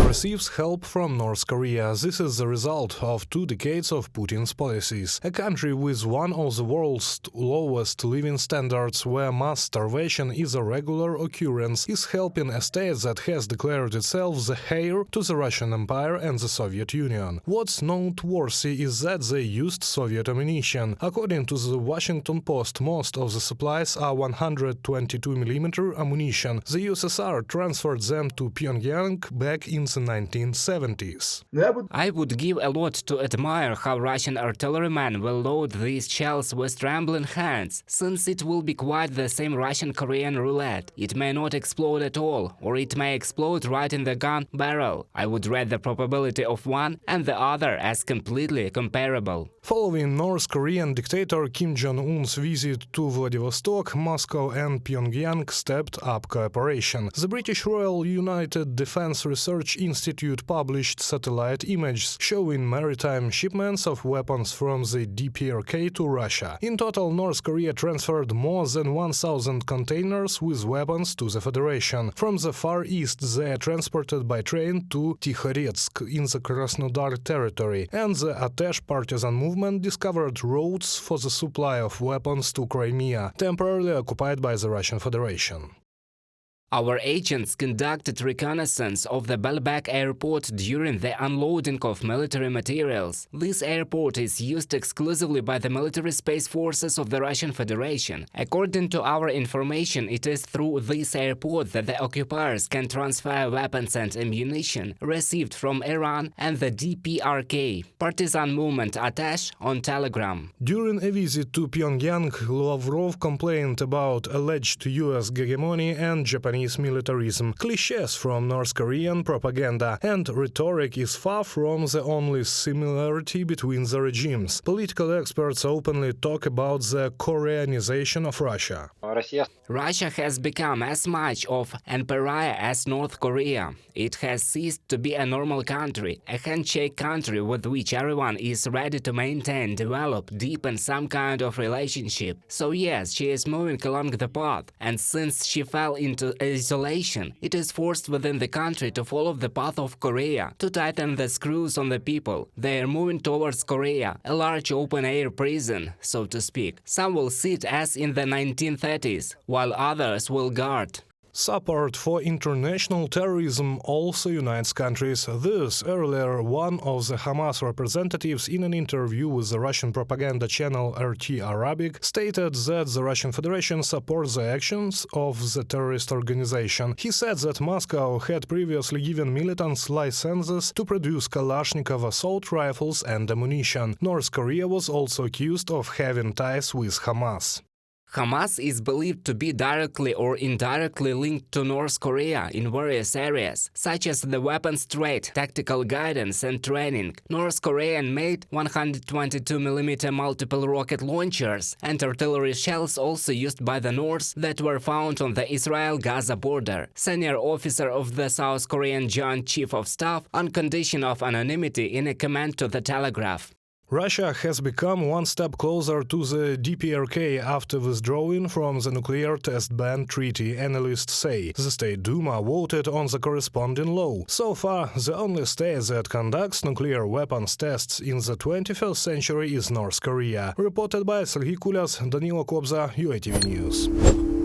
receives help from North Korea. This is the result of 2 decades of Putin's policies. A country with one of the world's lowest living standards, where mass starvation is a regular occurrence, is helping a state that has declared itself the heir to the Russian Empire and the Soviet Union. What's noteworthy is that they used Soviet ammunition. According to the Washington Post, most of the supplies are 122mm ammunition. The USSR transferred them to Pyongyang back in the 1970s. I would give a lot to admire how Russian artillerymen will load these shells with trembling hands, since it will be quite the same Russian-Korean roulette. It may not explode at all, or it may explode right in the gun barrel. I would rate the probability of one and the other as completely comparable. Following North Korean dictator Kim Jong-un's visit to Vladivostok, Moscow and Pyongyang stepped up cooperation. The British Royal United Defense Research Institute published satellite images showing maritime shipments of weapons from the DPRK to Russia. In total, North Korea transferred more than 1,000 containers with weapons to the Federation. From the Far East, they are transported by train to Tikhoretsk in the Krasnodar territory, and the Atesh partisan movement discovered roads for the supply of weapons to Crimea, temporarily occupied by the Russian Federation. Our agents conducted reconnaissance of the Belbek airport during the unloading of military materials. This airport is used exclusively by the military space forces of the Russian Federation. According to our information, it is through this airport that the occupiers can transfer weapons and ammunition received from Iran and the DPRK, partisan movement Atesh, on Telegram. During a visit to Pyongyang, Lavrov complained about alleged US hegemony and Japanese militarism, clichés from North Korean propaganda, and rhetoric is far from the only similarity between the regimes. Political experts openly talk about the Koreanization of Russia. Russia has become as much of an pariah as North Korea. It has ceased to be a normal country, a handshake country with which everyone is ready to maintain, develop, deepen some kind of relationship. So yes, she is moving along the path, and since she fell into isolation, it is forced within the country to follow the path of Korea, to tighten the screws on the people. They are moving towards Korea, a large open-air prison, so to speak. Some will sit as in the 1930s, while others will guard. Support for international terrorism also unites countries. This earlier, one of the Hamas representatives in an interview with the Russian propaganda channel RT Arabic stated that the Russian Federation supports the actions of the terrorist organization. He said that Moscow had previously given militants licenses to produce Kalashnikov assault rifles and ammunition. North Korea was also accused of having ties with Hamas. Hamas is believed to be directly or indirectly linked to North Korea in various areas, such as the weapons trade, tactical guidance and training. North Korean made 122mm multiple rocket launchers and artillery shells also used by the North that were found on the Israel-Gaza border. Senior officer of the South Korean Joint Chief of Staff on condition of anonymity in a comment to the Telegraph. Russia has become one step closer to the DPRK after withdrawing from the nuclear test ban treaty, analysts say. The State Duma voted on the corresponding law. So far, the only state that conducts nuclear weapons tests in the 21st century is North Korea. Reported by Sergei, Danilo Kobza, UATV News.